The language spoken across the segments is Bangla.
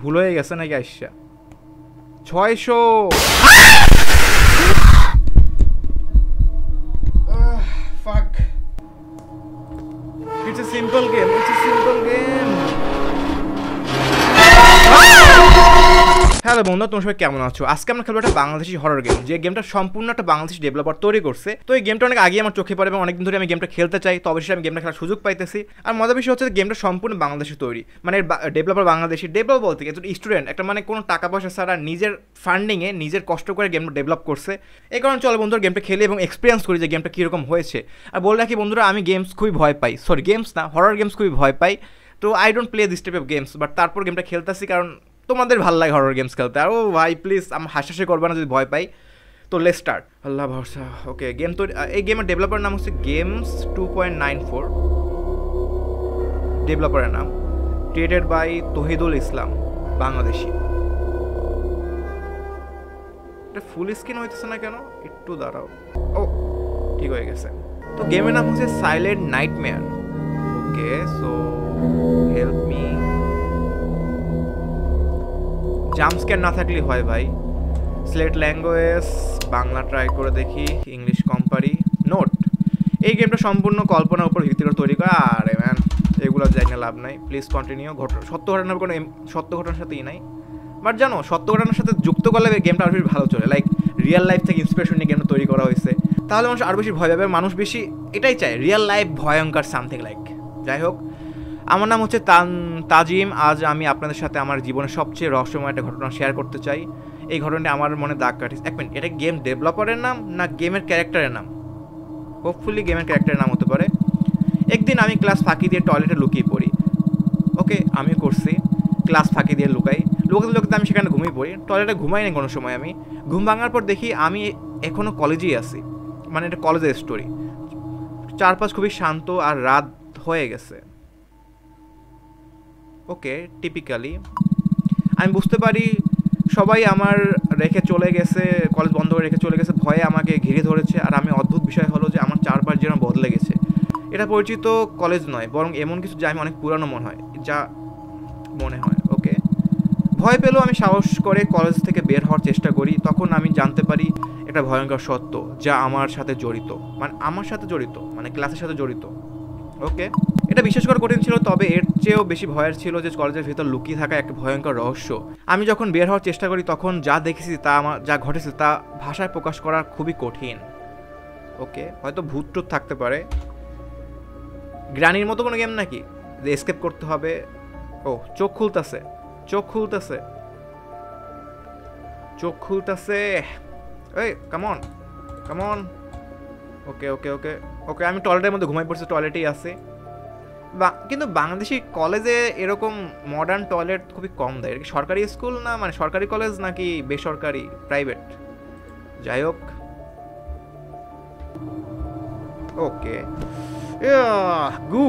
ভুল হয়ে গেছে নাকি আইসা 600 fuck it's a simple game hello বন্ধুরা, তোমরা সবাই কেমন আছো? আজকে আমরা খেলবো একটা বাংলাদেশি হরর গেম, যে গেমটা সম্পূর্ণ একটা বাংলাদেশি ডেভেলপার তৈরি করছে। তো এই গেমটা অনেক আগে আমার চোখে পড়ে এবং অনেকদিন ধরে আমি গেমটা খেলতে চাই, তো অবশ্যই আমি গেমটা খেলার সুযোগ পাইতেছি। আর মজার বিষয় হচ্ছে গেমটা সম্পূর্ণ বাংলাদেশি তৈরি, মানে ডেভেলপার বাংলাদেশি। ডেভেলপ বলতে একজন স্টুডেন্ট, একটা মানে কোনো টাকা পয়সা ছাড়া নিজের ফান্ডিংয়ে নিজের কষ্ট করে গেমটা ডেভেলপ করছে। এই কারণে চলো বন্ধুরা গেমটা খেলি এবং এক্সপিরিয়েন্স করি যে গেমটা কীরকম হয়েছে। আর বলে রাখি বন্ধুরা, আমি গেমস খুবই ভয় পাই, সরি গেমস না, হরর গেমস খুবই ভয় পাই। তো I don't play this type of games, but তারপর গেমটা খেলতেছি কারণ তোমাদের ভালো লাগে হরর গেমস খেলতে। আর ও ভাই প্লিজ আমার হাসাহাসি করবে না যদি ভয় পাই। তো লেটস স্টার্ট, আল্লাহ ভরসা। ওকে, গেম তো এই গেমের ডেভেলপারের নাম হচ্ছে গেমস 2.94, ডেভেলপারের নাম, ক্রিয়েটেড বাই তহিদুল ইসলাম, বাংলাদেশি। এটা ফুল স্ক্রিন হইতেছে না কেন? একটু দাঁড়াও। ও ঠিক হয়ে গেছে। তো গেমের নাম হচ্ছে সাইলেন্ট নাইটমেয়ার। ওকে, সো হেল্প মি। জাম্পস্ক্যার না থাকলেই হয় ভাই। সিলেক্ট ল্যাঙ্গুয়েজ, বাংলা ট্রাই করে দেখি, ইংলিশ কম পারি। নোট, এই গেমটা সম্পূর্ণ কল্পনার উপর ভিত্তি করে তৈরি করা। আরে ম্যান, এগুলো জানি না, লাভ নাই। Please continue. সত্য ঘটনার কোনো সত্য ঘটনার সাথেই নাই, বাট জানো সত্য ঘটনার সাথে যুক্ত করলে গেমটা আরও বেশি ভালো চলে। লাইক রিয়েল লাইফ থেকে ইন্সপিরেশন নিয়ে গেমটা তৈরি করা হয়েছে, তাহলে মানুষ আরও বেশি ভয় পাবে। মানুষ বেশি এটাই চায়, রিয়েল লাইফ ভয়ঙ্কর সামথিং লাইক। যাই হোক, আমার নাম হচ্ছে তাজিম। আজ আমি আপনাদের সাথে আমার জীবনের সবচেয়ে রহস্যময় একটা ঘটনা শেয়ার করতে চাই। এই ঘটনাটি আমার মনে দাগ কাটিস। এক মিনিট, এটা গেম ডেভেলপারের নাম না গেমের ক্যারেক্টারের নাম? হোপফুলি গেমের ক্যারেক্টারের নাম হতে পারে। একদিন আমি ক্লাস ফাঁকি দিয়ে টয়লেটে লুকিয়ে পড়ি। ওকে, আমি করছি, ক্লাস ফাঁকি দিয়ে লুকাতে আমি সেখানে ঘুমিয়ে পড়ি। টয়লেটে ঘুমাই না কোনো সময়। আমি ঘুম ভাঙার পর দেখি আমি এখনও কলেজেই আছি, মানে এটা কলেজের স্টোরি। চারপাশ খুবই শান্ত আর রাত হয়ে গেছে। ওকে, টিপিক্যালি আমি বুঝতে পারি সবাই আমার রেখে চলে গেছে, কলেজ বন্ধ করে রেখে চলে গেছে, ভয়ে আমাকে ঘিরে ধরেছে। আর আমি অদ্ভুত বিষয় হলো যে আমার চারপাশ যেন বদলে গেছে। এটা পরিচিত কলেজ নয়, বরং এমন কিছু যা আমি অনেক পুরানো মনে হয়। ওকে, ভয় পেলেও আমি সাহস করে কলেজ থেকে বের হওয়ার চেষ্টা করি। তখন আমি জানতে পারি এটা ভয়ঙ্কর সত্য যা আমার সাথে জড়িত, মানে ক্লাসের সাথে জড়িত। ওকে, এটা বিশ্বাস করা কঠিন ছিল, তবে এর চেয়েও বেশি ভয়ের ছিল যে কলেজের ভেতর লুকিয়ে থাকা একটা ভয়ঙ্কর রহস্য। আমি যখন বের হওয়ার চেষ্টা করি তখন যা দেখেছি যা ঘটেছে তা ভাষায় প্রকাশ করা খুবই কঠিন। ওকে, হয়তো ভূত টুত থাকতে পারে। গ্রানির মতো কোনো গেম নাকি যে এসকেপ করতে হবে? ও, চোখ খুলতেছে। এই কামন। ওকে, আমি টয়লেটের মধ্যে ঘুমাই পড়ছি, টয়লেটেই আছে। কিন্তু বাংলাদেশি কলেজে এরকম মডার্ন টয়লেট খুবই কম দেয়। সরকারি স্কুল না, মানে সরকারি কলেজ নাকি বেসরকারি, প্রাইভেট? যাই হোক, ওকে গু।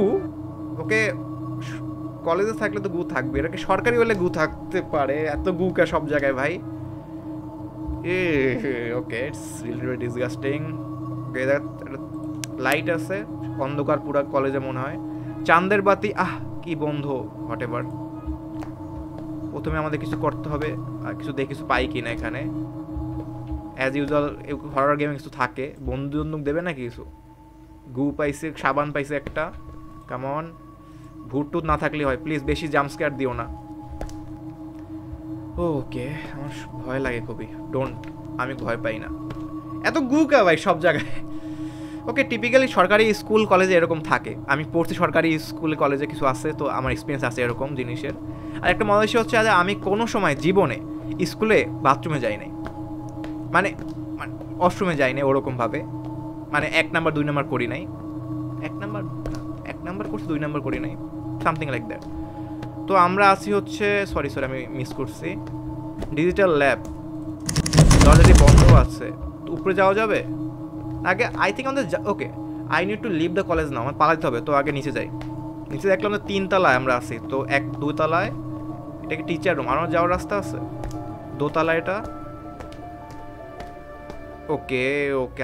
ওকে, কলেজে থাকলে তো গু থাকবে, এটা কি সরকারি হলে গু থাকতে পারে? এত গু কা সব জায়গায় ভাই। Okay, it's really disgusting. Okay, light আছে, অন্ধকার পুরা কলেজে মনে হয়। চাঁদের বাতি, কি বন্ধ, হোয়াট এভার। প্রথমে আমাদের কিছু করতে হবে, আর কিছু দেখে কিছু পাই কিনা এখানে। অ্যাজ ইউজুয়াল হরর গেমে কিছু থাকে, বন্দুক দেবে নাকি কিছু? গু পাইছে, সাবান পাইছে একটা। কামন, ভূত টুত না থাকলে হয়। প্লিজ বেশি জাম্পস্ক্যার দিও না। ওকে, আমার ভয় লাগে খুবই। আমি ভয় পাই না। এত গু কা ভাই সব জায়গায়। ওকে, টিপিক্যালি সরকারি স্কুল কলেজে এরকম থাকে। আমি পড়ছি সরকারি স্কুল কলেজে, কিছু আছে, তো আমার এক্সপিরিয়েন্স আছে এরকম জিনিসের। আর একটা মজা বিষয় হচ্ছে যে আমি কোনো সময় জীবনে স্কুলে বাথরুমে যাই নাই, মানে ওয়াশরুমে যাই নাই ওরকমভাবে, মানে 1 নাম্বার 2 নাম্বার করি নাই। 1 নাম্বার করছি, 2 নাম্বার করি নাই, সামথিং লাইক দ্যাট। তো আমরা আছি হচ্ছে, সরি আমি মিস করছি, ডিজিটাল ল্যাব। দরজাটি বন্ধ আছে, তো উপরে যাওয়া যাবে আগে? আই থিঙ্ক আমাদের okay, I need to leave the college now, আমার পালাতে হবে। তো আগে নিচে যাই। নিচে দেখলাম যে 3 তলায় আমরা আছি, তো 1-2 তলায় এটা কি টিচার রুম? আমার যাওয়ার রাস্তা আছে 2 তলায় এটা। ওকে,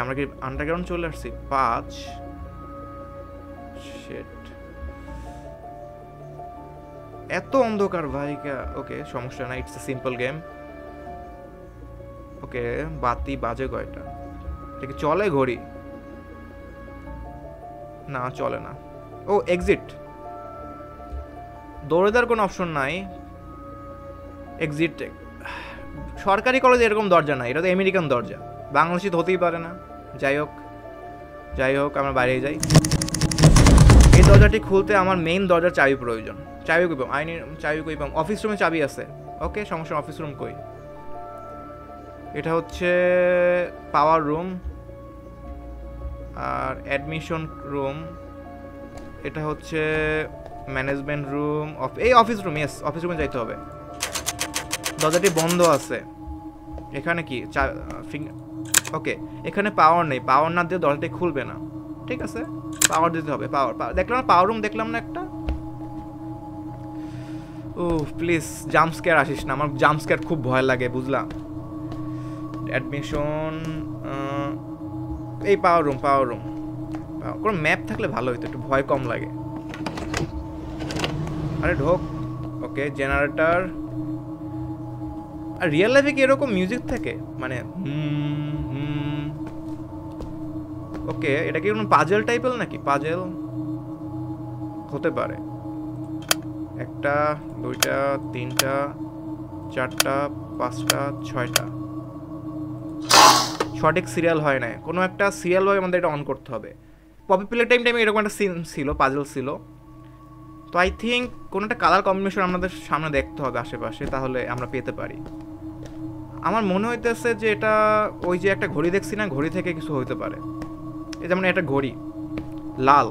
আমরা কি আন্ডারগ্রাউন্ড চলে আসছি? 5 শিট। এত অন্ধকার ভাই। ওকে সমস্যা নাই, ইটস এ সিম্পল গেম। ওকে বাতি বাজে কয়টা? ঠিক চলে ঘড়ি? না চলে না। ও এক্সিট, দৌড়ে দেওয়ার কোনো অপশন নাই। এক্সিট, সরকারি কলেজে এরকম দরজা নাই, এটা তো আমেরিকান দরজা, বাংলাদেশি তো হতেই পারে না। যাই হোক যাই হোক, আমরা বাইরে যাই। এই দরজাটি খুলতে আমার মেইন দরজার চাবি প্রয়োজন। চাবি কই পাম? আইনি চাবি কই পাম? অফিস রুমে চাবি আছে। ওকে সমস্যা, অফিস রুম কই? এটা হচ্ছে পাওয়ার রুম আর অ্যাডমিশন রুম। এটা হচ্ছে ম্যানেজমেন্ট রুম। এই অফিস রুম, ইয়েস অফিস রুমে যাইতে হবে। দরজাটি বন্ধ আছে। এখানে কি ওকে এখানে পাওয়ার নেই, পাওয়ার না দিয়ে দরজাটি খুলবে না। ঠিক আছে পাওয়ার দিতে হবে। পাওয়ার দেখলাম না, পাওয়ার রুম দেখলাম না একটা। ও প্লিজ জাম্প স্কেয়ার আসিস না, আমার জাম্প স্কেয়ার খুব ভয় লাগে বুঝলাম। অ্যাডমিশন, এই পাওয়ার রুম, পাওয়ার রুম। কোনো ম্যাপ থাকলে ভালো হতো, একটু ভয় কম লাগে। আরে ঢোক। ওকে জেনারেটর। আর রিয়েল লাইফে কি এরকম মিউজিক থাকে মানে? ওকে এটা কি কোনো পাজেল টাইপের নাকি? পাজেল হতে পারে। একটা, দুইটা, তিনটা, চারটা, পাঁচটা, ছয়টা। সঠিক সিরিয়াল হয় না, কোনো একটা সিরিয়াল ভাবে আমাদের এটা অন করতে হবে। পপি প্লে টাইমে এরকম একটা সিন ছিল, পাজেল ছিল। তো আই থিঙ্ক কোনো একটা কালার কম্বিনেশন আমাদের সামনে দেখতে হবে আশেপাশে, তাহলে আমরা পেতে পারি। আমার মনে হইতেছে যে এটা ওই যে একটা ঘড়ি দেখছি না, ঘড়ি থেকে কিছু হইতে পারে। এই যেমন একটা ঘড়ি লাল,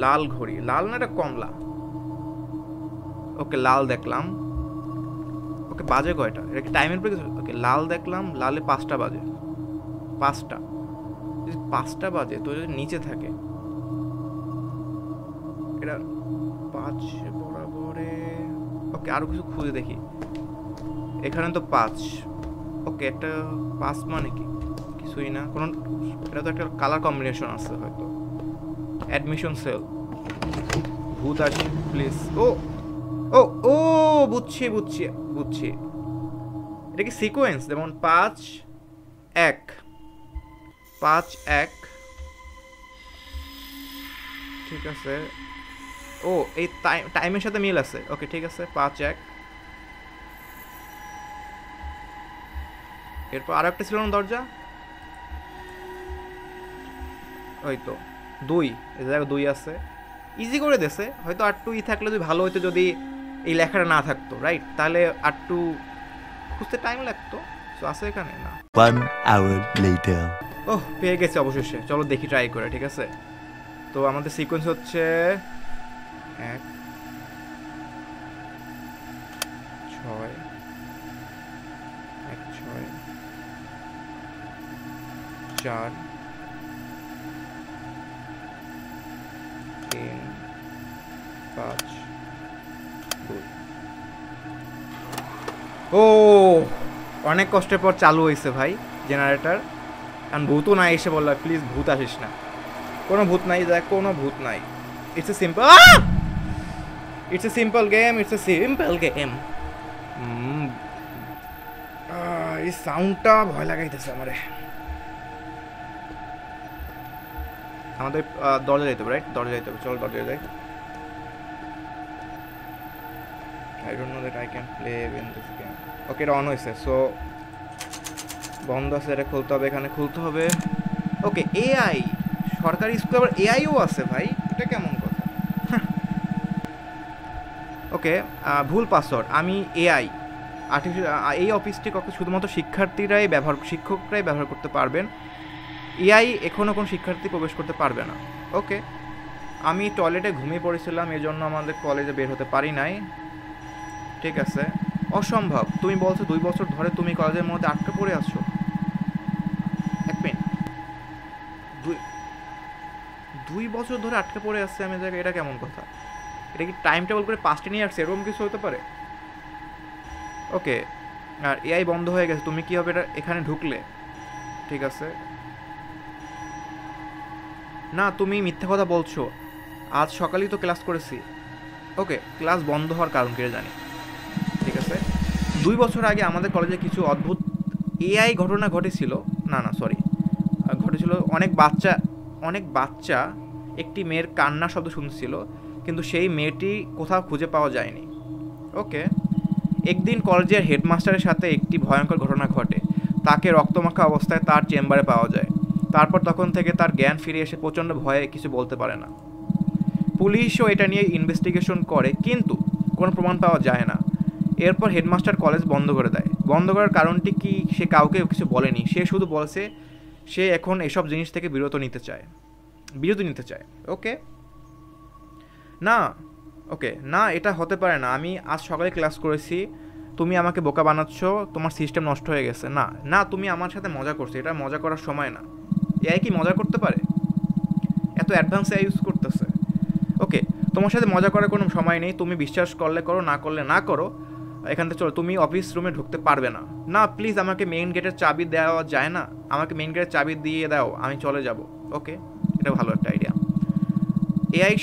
লাল ঘড়ি, লাল না এটা কমলা। ওকে লাল দেখলাম। ওকে বাজে কয়টা? এটা কি টাইমের পরে? ওকে লাল দেখলাম, লালে 5টা বাজে। 5টা, যদি 5টা বাজে তো যদি নিচে থাকে এটা 5 বরাবরে। ওকে আরো কিছু খুঁজে দেখি। এখানে তো 5। ওকে একটা 5 মানে কি? কিছুই না, কোনো এটা তো একটা কালার কম্বিনেশন আছে হয়তো। অ্যাডমিশন সেল, ভূত আসি প্লিজ। ও ও ও বুঝছি বুঝছি বুঝছি, এটা কি সিকোয়েন্স? যেমন 5 1 5 1। ঠিক আছে। ও এই টাইমের সাথে মিল আছে। ওকে ঠিক আছে 5 1। এরপর আরো একটা ছিল না দরজা, ওই তো 2। এই জায়গায় 2 আছে, ইজি করে দেছে। হয়তো আর 2 থাকলে যদি ভালো হইতো, যদি এই লেখাটা না থাকতো রাইট, তাহলে আর 2 খুঁজতে টাইম লাগতো। সো আছে এখানে না। 1 hour later. ওহ পেয়ে গেছে অবশেষে, চলো দেখি ট্রাই করে। ঠিক আছে তো আমাদের সিকোয়েন্স হচ্ছে 1 6 1 6 4 3 5 2। ও অনেক কষ্টের পর চালু হয়েছে ভাই জেনারেটর। কারণ ভূতও নাই এসে বললো প্লিজ ভূত আসিস না। কোনো ভূত নাই, দেখ কোনো ভূত নাই। It's a simple, it's a simple game, it's a simple game. এই সাউন্ডটা ভয় লাগাইতেছে আমারে। আমাদের দরজা যাইতে হবে রাইট, দরজা যাইতে হবে। চল দরজা যাই। I don't know that I can play in this game. ওকে এটা অন হয়েছে, সো বন্ধ আছে, এটা খুলতে হবে, এখানে খুলতে হবে। ওকে এআই, সরকারি স্কুলে আবার এআইও আছে ভাই, এটা কেমন কথা? ওকে ভুল পাসওয়ার্ড। আমি এআই এই অফিসটি শুধুমাত্র শিক্ষার্থীরাই শিক্ষকরাই ব্যবহার করতে পারবেন। এআই এখনও কোনো শিক্ষার্থী প্রবেশ করতে পারবে না। ওকে আমি টয়লেটে ঘুমিয়ে পড়েছিলাম, এই জন্য আমাদের কলেজে বের হতে পারি নাই। ঠিক আছে অসম্ভব, তুমি বলছো 2 বছর ধরে তুমি কলেজের মধ্যে আটকে পড়ে আছো। 1 মিনিট, 2 বছর ধরে আটকে পড়ে আসছে আমি জায়গায়, এটা কেমন কথা? এটা কি টাইম টেবল করে 5টা নিয়ে আসছে, এরকম কিছু হতে পারে? ওকে আর এআই বন্ধ হয়ে গেছে, তুমি কি হবে এটা এখানে ঢুকলে? ঠিক আছে না তুমি মিথ্যা কথা বলছো, আজ সকালেই তো ক্লাস করেছি। ওকে, ক্লাস বন্ধ হওয়ার কারণ কে জানি, ঠিক আছে। 2 বছর আগে আমাদের কলেজে কিছু অদ্ভুত এআই ঘটনা ঘটেছিল, সরি, ঘটেছিল। অনেক বাচ্চা একটি মেয়ের কান্নার শব্দ শুনছিল, কিন্তু সেই মেয়েটি কোথাও খুঁজে পাওয়া যায়নি। ওকে, একদিন কলেজের হেডমাস্টারের সাথে একটি ভয়ঙ্কর ঘটনা ঘটে। তাকে রক্তমাখা অবস্থায় তার চেম্বারে পাওয়া যায়। তারপর তখন থেকে তার জ্ঞান ফিরে এসে প্রচণ্ড ভয়ে কিছু বলতে পারে না। পুলিশও এটা নিয়ে ইনভেস্টিগেশন করে, কিন্তু কোনো প্রমাণ পাওয়া যায় না। এরপর হেডমাস্টার কলেজ বন্ধ করে দেয়। বন্ধ করার কারণটি কি সে কাউকে কিছু বলেনি, সে শুধু বলেছে সে এখন এসব জিনিস থেকে বিরতি নিতে চায়। ওকে না, এটা হতে পারে না। আমি আজ সকালে ক্লাস করেছি, তুমি আমাকে বোকা বানাচ্ছ, তোমার সিস্টেম নষ্ট হয়ে গেছে। না, তুমি আমার সাথে মজা করছো, এটা মজা করার সময় না। এআই কি মজা করতে পারে? এত অ্যাডভান্স এআই ইউজ করতেছে। ওকে, তোমার সাথে মজা করার কোনো সময় নেই। তুমি বিশ্বাস করলে করো, না করলে না করো। এখান থেকে চলো, তুমি অফিস রুমে ঢুকতে পারবে না। প্লিজ, আমাকে মেইন গেটের চাবি দেওয়া যায় না? আমাকে মেইন গেটের চাবি দিয়ে দাও, আমি চলে যাব। ওকে, এটা ভালো একটা আইডিয়া। এআই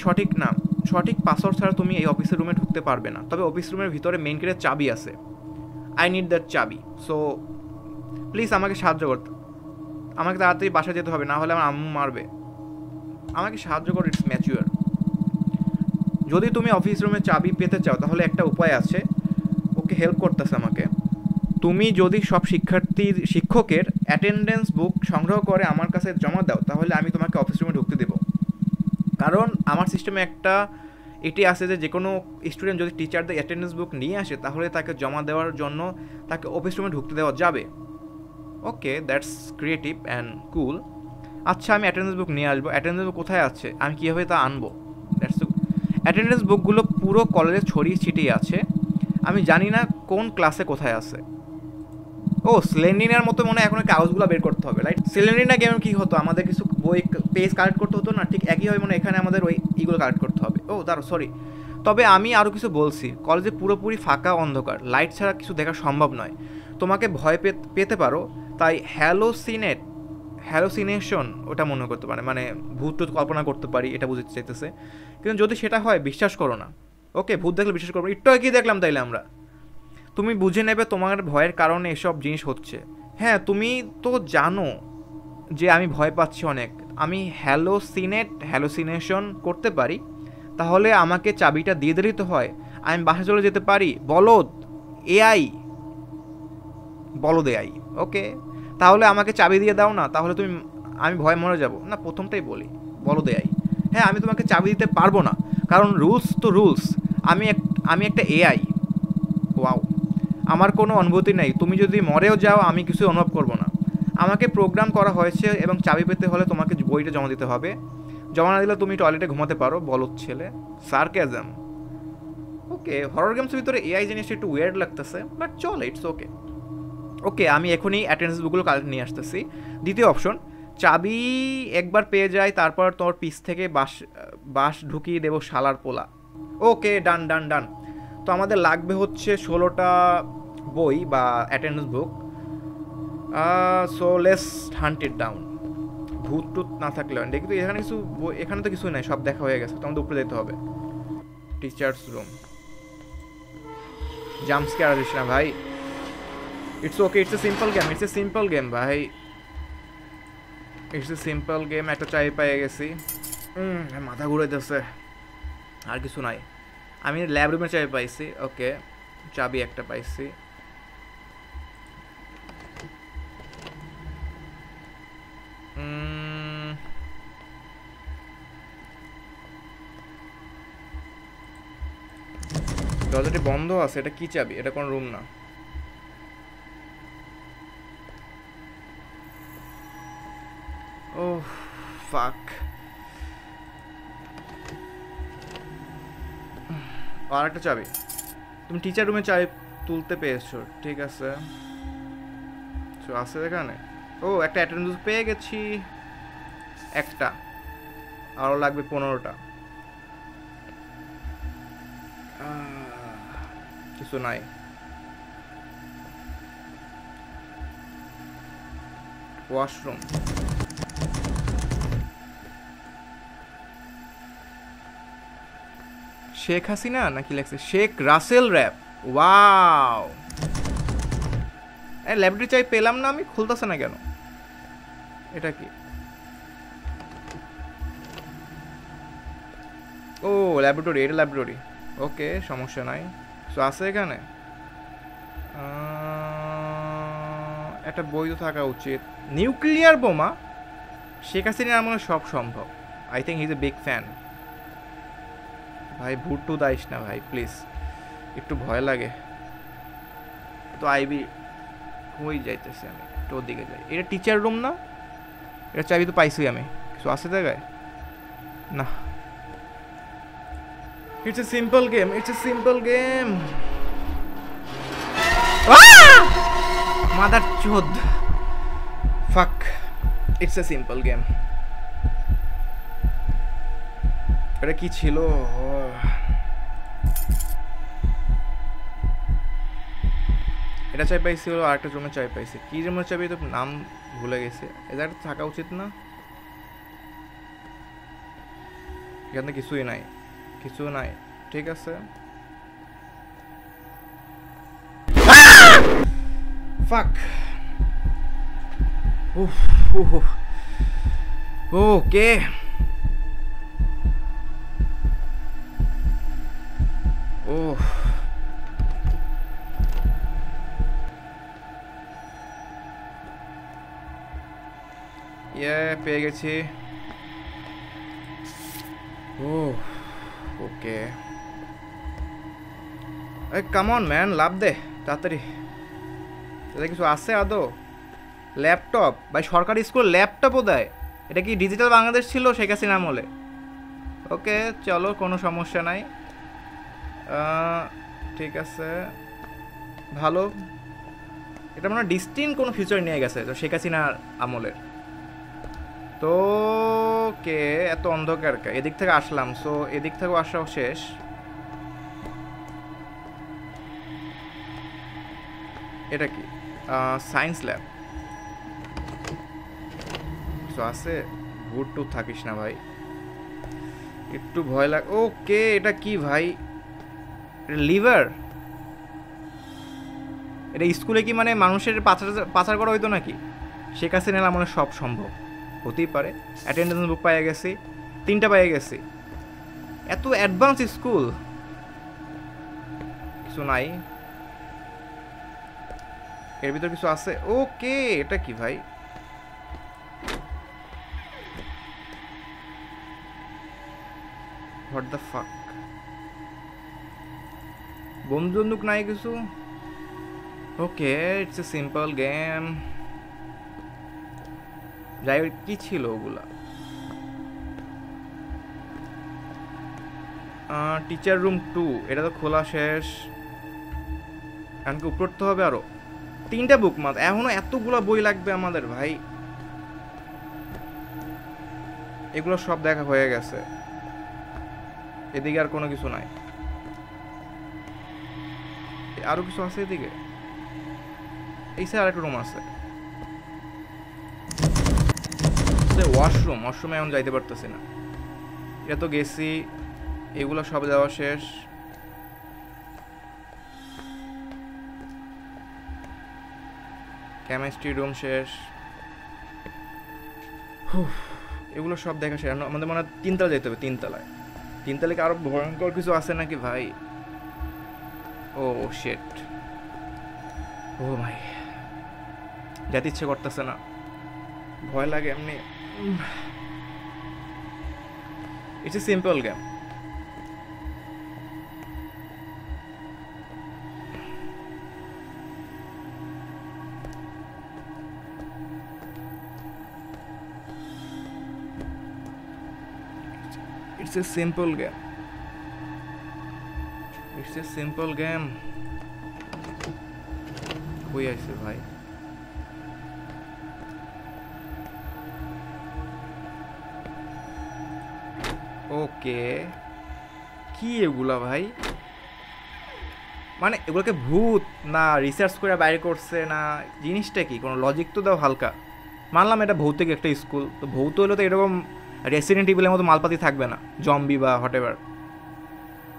সঠিক পাসওয়ার্ড ছাড়া তুমি এই অফিসের রুমে ঢুকতে পারবে না। তবে অফিস রুমের ভিতরে মেইন গেটের চাবি আছে। আই নিড দ্যাট চাবি। সো প্লিজ আমাকে সাহায্য করতে, আমাকে তাড়াতাড়ি বাসায় যেতে হবে, না হলে আমার আম্মু মারবে। আমাকে সাহায্য করো, ইটস ম্যাচিওর। যদি তুমি অফিস রুমে চাবি পেতে চাও তাহলে একটা উপায় আছে। ওকে, হেল্প করতেছে আমাকে। তুমি যদি সব শিক্ষকের অ্যাটেন্ডেন্স বুক সংগ্রহ করে আমার কাছে জমা দাও, তাহলে আমি তোমাকে অফিস রুমে ঢুকতে দেবো। কারণ আমার সিস্টেমে এটি আছে যে কোনো স্টুডেন্ট যদি টিচারদের অ্যাটেন্ডেন্স বুক নিয়ে আসে, তাহলে তাকে জমা দেওয়ার জন্য তাকে অফিস রুমে ঢুকতে দেওয়া যাবে। ওকে, দ্যাটস ক্রিয়েটিভ অ্যান্ড কুল। আচ্ছা, আমি অ্যাটেন্ডেন্স বুক নিয়ে আসবো। অ্যাটেন্ডেন্স বুক কোথায় আছে, আমি কীভাবে তা আনবো? অ্যাটেন্ডেন্স বুকগুলো পুরো কলেজে ছড়িয়ে ছিটিয়ে আছে। আমি জানি না কোন ক্লাসে কোথায় আছে। ও, স্লেন্ডিনার মতো মনে হয় এখন কাগজগুলো বের করতে হবে, রাইট? স্লেন্ডিনা গেমে কী হতো, আমাদের কিছু বই পেজ কালেক্ট করতে হতো না, ঠিক একইভাবে মনে এখানে আমাদের এইগুলো কালেক্ট করতে হবে। সরি। তবে আমি আরও কিছু বলছি, কলেজে পুরোপুরি ফাঁকা অন্ধকার, লাইট ছাড়া কিছু দেখা সম্ভব নয়। তোমাকে ভয় পেতে পারো, তাই হ্যালোসিনেশন ওটা মনে করতে পারে, মানে ভূত কল্পনা করতে পারি, এটা বুঝতে চাইতেছে। কিন্তু যদি সেটা হয়, বিশ্বাস করো না। ওকে, ভূত দেখলে বিশ্বাস করবো। একটু কি দেখলাম তাইলে আমরা, তুমি বুঝে নেবে তোমার ভয়ের কারণে এসব জিনিস হচ্ছে। হ্যাঁ, তুমি তো জানো যে আমি ভয় পাচ্ছি অনেক। আমি হ্যালোসিনেশন করতে পারি, তাহলে আমাকে চাবিটা দিয়ে দিলেই তো হয়, আমি বাসা চলে যেতে পারি। বলদ এআই। ওকে, তাহলে আমাকে চাবি দিয়ে দাও না, তাহলে আমি ভয় মরে যাব না। প্রথমটাই বলি, বলদ এআই। হ্যাঁ, আমি তোমাকে চাবি দিতে পারবো না, কারণ রুলস তো রুলস। আমি একটা এআই। ওয়াও, আমার কোনো অনুভূতি নেই। তুমি যদি মরেও যাও, আমি কিছু অনুভব করব না। আমাকে প্রোগ্রাম করা হয়েছে, এবং চাবি পেতে হলে তোমাকে বইটা জমা দিতে হবে। জমা না দিলে তুমি টয়লেটে ঘুমাতে পারো, বলদ ছেলে। সার্কাজম। ওকে, হরর গেমসের ভিতরে এআই জিনিসটা একটু ওয়ার্ড লাগতেছে, বাট চল, ইটস ওকে, আমি এখনই অ্যাটেন্ডেন্স বুকগুলো কালেক্ট নিয়ে আসতেছি। দ্বিতীয় অপশন, চাবি একবার পেয়ে যায়, তারপর তোর পিস থেকে বাস ঢুকিয়ে দেবো শালার পোলা। ওকে, ডান। তো আমাদের লাগবে হচ্ছে 16টা বই বা attendance book. So let's hunt it down. ভূত টুত না থাকলে দেখি তো, এখানে তো কিছু নাই, সব দেখা হয়ে গেছে। তো আমাদের উপরে যেতে হবে, টিচার্স রুম। জাম্পস্কেয়ার আসিস না ভাই। It's okay, it's a simple game ভাই। একটা চাবি পেয়ে গেছি। মাথা ঘুরাইতেছে, আর কিছু নাই। আমি ল্যাব রুমের চাবি পাইছি। ওকে, চাবি একটা পাইছি। দরজাটি বন্ধ আছে, এটা কি চাবি? এটা কোন রুম না। ও ফাক, আর একটা চাবি। তুমি টিচার রুমে চাবি তুলতে পেয়েছো, ঠিক আছে। আছে এখানে। একটা অ্যাটেন্ডেন্স পেয়ে গেছি, একটা। আরও লাগবে 15টা। কিছু নাই। ওয়াশরুম। শেখ হাসিনা নাকি লেখছে শেখ রাসেল র্যাপ। ওয়াও, ল্যাবরেটরি চাই পেলাম না আমি, খুলতেছে না কেন? এটা কি? ও ল্যাবরেটরি, এটা ল্যাবরেটরি। ওকে, সমস্যা নাই। সো আছে এখানে একটা বই তো থাকা উচিত। নিউক্লিয়ার বোমা, শেখ হাসিনার মনে সব সম্ভব। I think his a big fan. ভাই ভুট টু দাইস না ভাই প্লিজ, একটু ভয় লাগে তো। আইবি কই যাইতেছি আমি, একটু ওদিকে যাই। এটা টিচার রুম না? এটা চাবি তো পাইছি আমি, কিছু আছে জায়গায় না। It's a simple game, it's a simple game. মাদার চোদ, fuck, it's a simple game. এটা কি ছিল? এটা চাই পাইছি, হলো আরেকটা রুমে চাই পাইছি। কি রুমের চাবি তো নাম ভুলে গেছে। এটা থাকা উচিত না? এখানে কিছুই নাই, কিছু নাই। ঠিক আছে, ফাক। ওকে, ও পেয়ে গেছি। ও ওকে, কাম অন ম্যান, লাভ দে তাড়াতাড়ি। এটা কিছু আছে আদৌ? ল্যাপটপ ভাই, সরকারি স্কুল ল্যাপটপও দেয়। এটা কি ডিজিটাল বাংলাদেশ ছিল শেখ হাসিনা আমলে? ওকে চলো, কোনো সমস্যা নাই। ঠিক আছে, ভালো। এটা মনে হয় ডিস্টিন কোনো ফিউচার নিয়ে গেছে তো শেখ হাসিনার আমলের। তো কে এত অন্ধকার কে? এদিক থেকে আসলাম, সো এদিক থেকেও আসাও শেষ। এটা কি? Science lab. সো আছে, ভুট টু থাকিস না ভাই, একটু ভয় লাগ। ওকে, এটা কি ভাই? লিভার? এটা স্কুলে কি মানে মানুষের পাচার করা হইতো নাকি? শেখ হাসিনার আমলে সব সম্ভব, হতেই পারে। অ্যাটেন্ডেন্স বুক পাইয়ে গেছি, 3টা পাইয়ে গেছি। এত অ্যাডভান্স স্কুল, কিছু নাই এর ভিতর, কিছু আছে? ওকে, এটা কি ভাই? What the fuck? বন্দুক নাই কিছু? ওকে, ইটস এ সিম্পল গেম। যাই হোক, কি ছিল ওগুলা? টিচার রুম 2, এটা তো খোলা শেষ। এমনকি উপরতে হবে আরো 3টা বুক মাত্র, এখনো এতগুলা বই লাগবে আমাদের ভাই। এগুলো সব দেখা হয়ে গেছে, এদিকে আর কোনো কিছু নাই। আরো কিছু আছে এদিকে, এই সাইড আরেকটা রুম আছে। ওয়াশরুমে এখন যাইতে পারতেছি না। এটা তো গেছি, এগুলো সব দেওয়া শেষ। কেমিস্ট্রি রুম শেষ। এগুলো সব দেখা শেষ। আমাদের মনে হয় 3তলা যেতে হবে। 3তলায় কি আরো ভয়ঙ্কর কিছু আছে নাকি ভাই? ও শিট, ও ভাই, যেতে ইচ্ছে করতেছে না, ভয় লাগে এমনি। It's a simple game. It's a simple game. It's a simple game. কই আছে ভাই? ওকে, কি এগুলা ভাই? মানে এগুলোকে ভূত না রিসার্চ করে বাইরে করছে না, জিনিসটা কি? কোনো লজিক তো দাও হালকা। মানলাম এটা ভৌতিক একটা স্কুল, তো ভৌত হলে তো এরকম রেসিডেন্ট ইভিলের মতো মালপাতি থাকবে না, জম্বি বা হোয়াটএভার।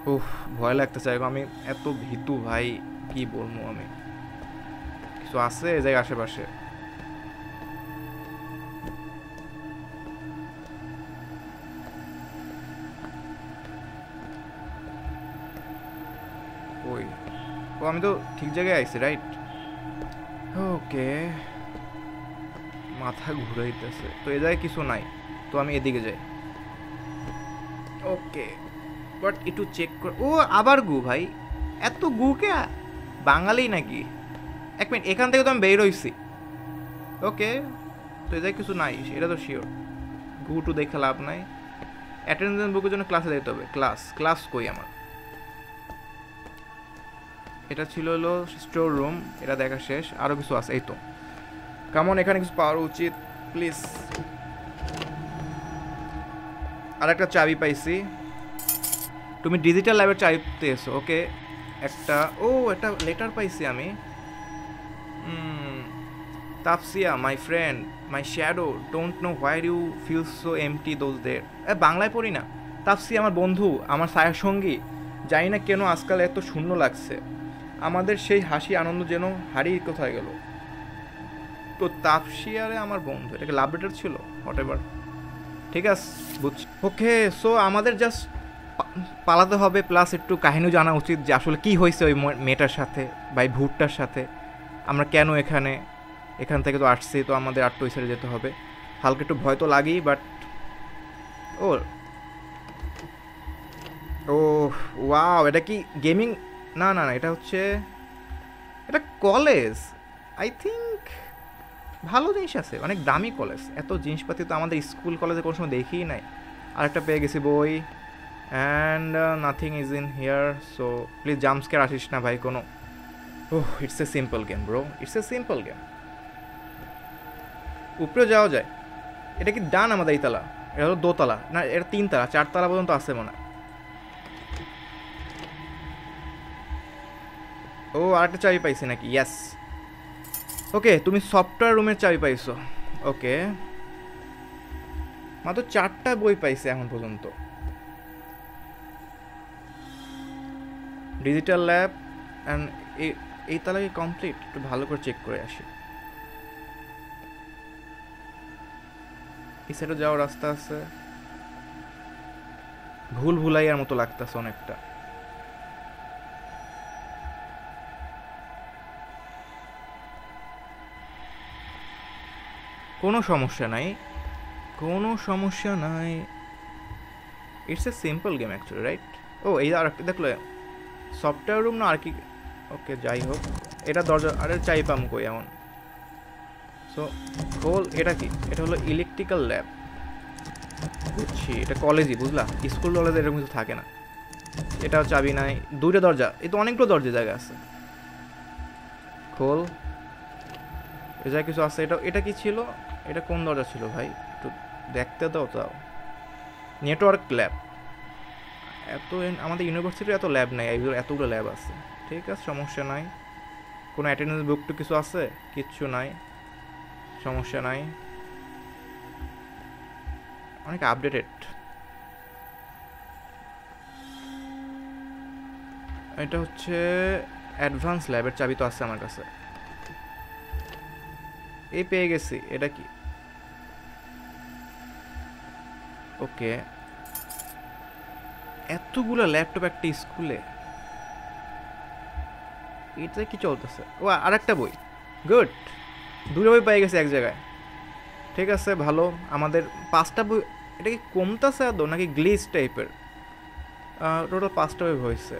উফ, ভয় লাগতেছে এখন। আমি এত ভীতু ভাই, কি বলবো আমি। কিছু আছে এই জায়গায় আশেপাশে? ওই, ও আমি তো ঠিক জায়গায় আইছি, রাইট? ওকে, মাথা ঘুরাইতেছে তো, এ জায়গায় কিছু নাই, তো আমি এদিকে যাই। ওকে, বাট একটু চেক কর। ও আবার গু ভাই, এত গু কে? বাঙালি নাকি? এক মিনিট, এখান থেকে তো আমি বের হইছি। ওকে, তো এদের কিছু নাই, এটা তো শিওর। গু টু দেখে লাভ নাই। অ্যাটেন্ডেন্স বুকের জন্য ক্লাসে যেতে হবে। ক্লাস ক্লাস কই আমার? এটা ছিল হলো স্টোর রুম, এটা দেখা শেষ। আরও কিছু আছে, এই তো। কেমন এখানে কিছু পাওয়ার উচিত প্লিজ। আর একটা চাবি পাইছি। তুমি ডিজিটাল ল্যাবের চাবি পেয়েছো, ওকে। একটা, ও একটা লেটার পাইছি আমি। Tapsia, my friend, my shadow, don't know where you feel so empty those there. বাংলায় পড়ি না। তাপসিয়া আমার বন্ধু, আমার ছায়ার সঙ্গী, জানি না কেন আজকাল এত শূন্য লাগছে। আমাদের সেই হাসি আনন্দ যেন হারিয়ে কোথায় গেল। তো তাপসিয়ারে আমার বন্ধু, এটাকে লাভ লেটার ছিল, হোয়াট এভার। ঠিক আছে, বুঝছি। ওকে, সো আমাদের জাস্ট পালাতে হবে, প্লাস একটু কাহিনী জানা উচিত যে আসলে কি হয়েছে ওই মেয়েটার সাথে বা এই ভূতটার সাথে। আমরা কেন এখানে, এখান থেকে তো আসছি, তো আমাদের আর তো ওই সাইডে যেতে হবে। হালকা একটু ভয় তো লাগেই, বাট ও ও ওয়াও, এটা কি গেমিং? না না না, এটা হচ্ছে, এটা কলেজ আই থিঙ্ক। ভালো জিনিস আছে, অনেক দামি কলেজ। এত জিনিসপাতি তো আমাদের স্কুল কলেজে কোনো সময় দেখিই নাই। আরেকটা পেয়ে গেছি বই, and nothing is in here. So please jumpscare আসিস না ভাই কোনো। Oh, it's a simple game bro, it's a simple game. উপরে যাওয়া যায়। এটা কি ডান আমাদের এই তালা? এটা হলো দোতলা, না এটা তিনতলা, চারতলা পর্যন্ত আছে মনে হয়। ও, আরেকটা চাবি পাইছি নাকি? ইয়াস। ওকে, তুমি সফটওয়্যার রুমের চাবি পাইছো। ওকে, মাত্র 4টা বই পাইছে এখন পর্যন্ত। ডিজিটাল ল্যাব অ্যান্ড এই তালাকে কমপ্লিট। একটু ভালো করে চেক করে আসি। এই সাইডে যাওয়ার রাস্তা আছে। ভুল ভুলাইয়ার মতো লাগতেছে অনেকটা। কোনো সমস্যা নাই, কোনো সমস্যা নাই। It's a simple game actually, right? ও, এই আর একটা দেখলো, সফটওয়্যার রুম না আর কি। ওকে, যাই হোক, এটা দরজা, আরে চাই পাম কই এমন। সো খোল। এটা কি? এটা হলো ইলেকট্রিক্যাল ল্যাব। বুঝছি, এটা কলেজই, বুঝলা? স্কুল কলেজে এরকম কিছু থাকে না। এটাও চাবি নাই। দুইটা দরজা, এই তো অনেকগুলো দরজা জায়গা আছে। খোল। এ জায়গায় কিছু আছে। এটা এটা কি ছিল? এটা কোন দরজা ছিল ভাই? একটু দেখতে দাও তাও। Network lab. আমাদের ইউনিভার্সিটির এত ল্যাব নেই, এইগুলো এতগুলো ল্যাব আছে। ঠিক আছে, সমস্যা নাই। কোনো অ্যাটেন্ডেন্স বুক টু কিছু আছে? কিচ্ছু নাই, সমস্যা নাই। অনেক আপডেটেড। এটা হচ্ছে অ্যাডভান্স ল্যাবের চাবি তো আছে আমার কাছে। এই পেয়ে গেছি। এটা কি? ওকে, এতগুলো ল্যাপটপ একটা স্কুলে, এটা কি চলতেছে? ও, আর একটা বই। গুড, দুটো বই পেয়ে গেছে এক জায়গায়। ঠিক আছে, ভালো। আমাদের 5টা বই। এটা কি কমতেছে আদৌ নাকি গ্লিচ টাইপের? টোটাল 5টা বই হয়েছে।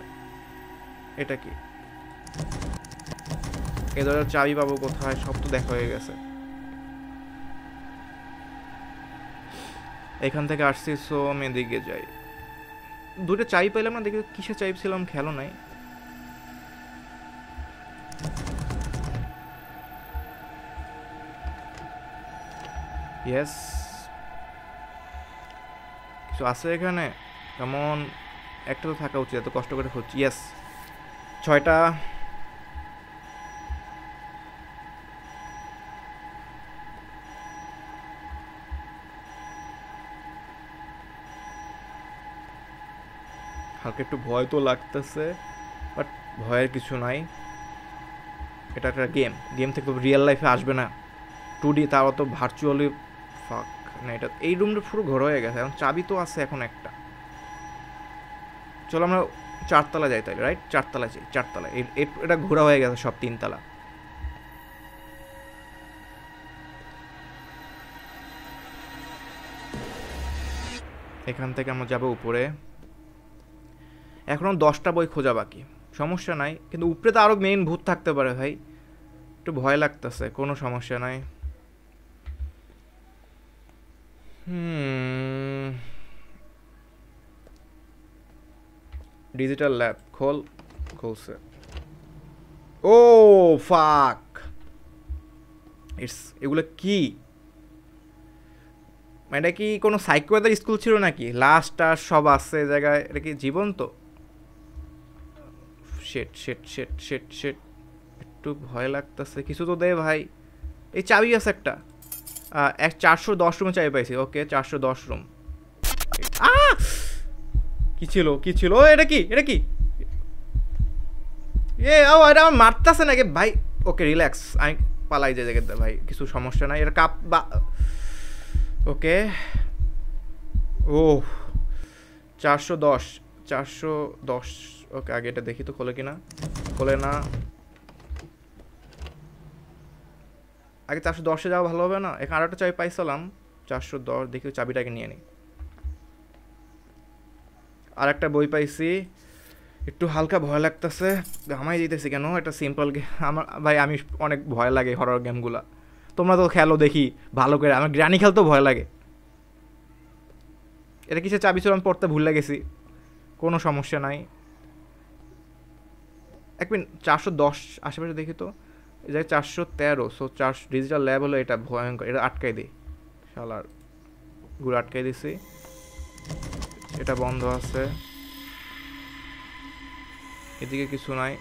এটা কি? এ ধরনের চাবি পাবো কোথায়? সব তো দেখা হয়ে গেছে। এখান থেকে আসছি, সো আমি এদিকে যাই। দুটো চাবি পাইলাম না, দেখি কিসে চাবি ছিলাম, খেলো নাই। ইয়েস, কিছু আছে এখানে। কেমন, একটা তো থাকা উচিত, এত কষ্ট করে খুঁজছি। ইয়েস, 6টা। হালকা একটু ভয় তো লাগতেছে, বাট ভয়ের কিছু নাই। এটা একটা গেম থেকে তো রিয়েল লাইফে আসবে না, 2D, তাও তো ভার্চুয়ালি। ফাক না, এটা এই রুমটা পুরো ঘর হয়ে গেছে। এখন চাবি তো আছে এখন একটা। চলো আমরা 4 তলা যাই তাহলে, রাইট? 4 তলা যাই, 4 তলা। এটা ঘোরা হয়ে গেছে সব 3 তলা। এখান থেকে আমরা যাবো উপরে। এখনো 10টা বই খোঁজা বাকি, সমস্যা নাই, কিন্তু উপরে তো আরো মেইন ভূত থাকতে পারে ভাই, একটু ভয় লাগতেছে। কোনো সমস্যা নাই। ডিজিটাল ল্যাব খুলছে। ও ফাক, এগুলো কি? এটা কি কোনো সাইকোপ্যাথের স্কুল ছিল নাকি? লাস্ট আর সব আছে জায়গায়, এটা কি জীবন্ত? শেট শেট শেট শেট শেট, একটু ভয় লাগতেছে। কিছু তো দে ভাই। এই চাবি আছে একটা, 410 রুমে চাবি পাইছি। ওকে, 410 রুম। কি ছিল? এটা কি এটা আমার মারতেছে নাকি ভাই? ওকে, রিল্যাক্স, আমি পালাই যে জায়গাতে ভাই, কিছু সমস্যা নাই। এটা কাপ বা ওকে। ও 410। ওকে, আগে এটা দেখি তো খোলে কিনা। খোলে না। আগে 410-এ যাওয়া ভালো হবে না? এখানে আরেকটা চাবি পাইছিলাম, 410। দেখি চাবিটাকে নিয়ে নিই। আর একটা বই পাইছি। একটু হালকা ভয় লাগতেছে, ঘামাই দিতেছি কেন? এটা সিম্পল গেম আমার ভাই, আমি অনেক ভয় লাগে হরর গেমগুলা। তোমরা তো খেলো দেখি ভালো করে, আমার গ্রানি খেলতেও ভয় লাগে। এটা কিসের চাবি ছিল আমি পড়তে ভুলে গেছি। কোনো সমস্যা নাই। এক মিনিট, 410 আশেপাশে দেখি তো। এই জায়গায় 413। সো 4 ডিজিটাল ল্যাব হলো এটা, ভয়ঙ্কর। এটা আটকাই দিই, শালার গুলো আটকাই দিছি। এটা বন্ধ আছে। এদিকে কিছু নাই।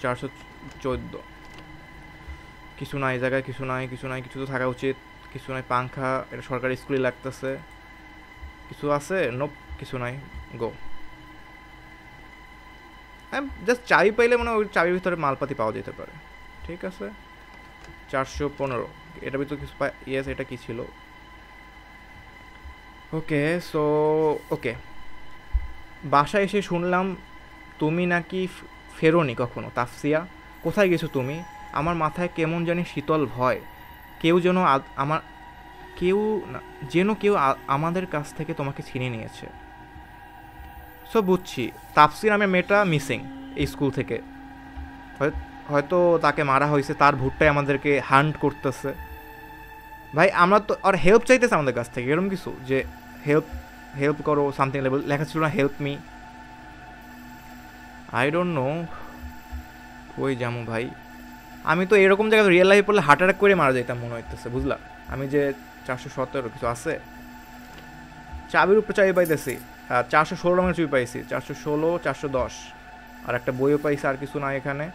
414 কিছু নাই, জায়গায় কিছু নাই। কিছু তো থাকা উচিত। কিছু নাই। পাংখা, এটা সরকারি স্কুলে লাগতেছে। কিছু আছে? নোপ, কিছু নাই। গো। হ্যাঁ, জাস্ট চাবি পাইলে মানে ওই চাবির ভিতরে মালপাতি পাওয়া যেতে পারে। ঠিক আছে। 415, এটার ভিতরে কিছু ইয়েস। এটা কি ছিল? ওকে, সো ওকে, বাসায় এসে শুনলাম তুমি নাকি ফেরোনি কখনো। তাফসিয়া, কোথায় গেছো তুমি? আমার মাথায় কেমন জানি শীতল ভয়। কেউ যেন আমার কেউ না, যেন কেউ আমাদের কাছ থেকে তোমাকে ছিনিয়ে নিয়েছে। সো বুঝছি, তাফসির নামের মেয়েটা মিসিং এই স্কুল থেকে। হয়তো তাকে মারা হয়েছে, তার ভূতটাই আমাদেরকে হান্ট করতেছে। ভাই আমরা তো আর হেল্প চাইতেছে আমাদের কাছ থেকে, এরকম কিছু যে হেল্প করো সামথিং লেভেল লেখা ছিল না, help me. I don't know কই যামু ভাই। আমি তো এরকম জায়গায় রিয়েল লাইফে পড়লে হার্ট অ্যাটাক করে মারা যাইতাম মনে হইতেছে, বুঝলা? আমি যে 417 কিছু আছে, চাবির উপরে চাবি পাইতেছি। 416 রঙের চাবি পাইছি, 416, 410। আর একটা বইও পাইছি। আর কিছু নাই এখানে।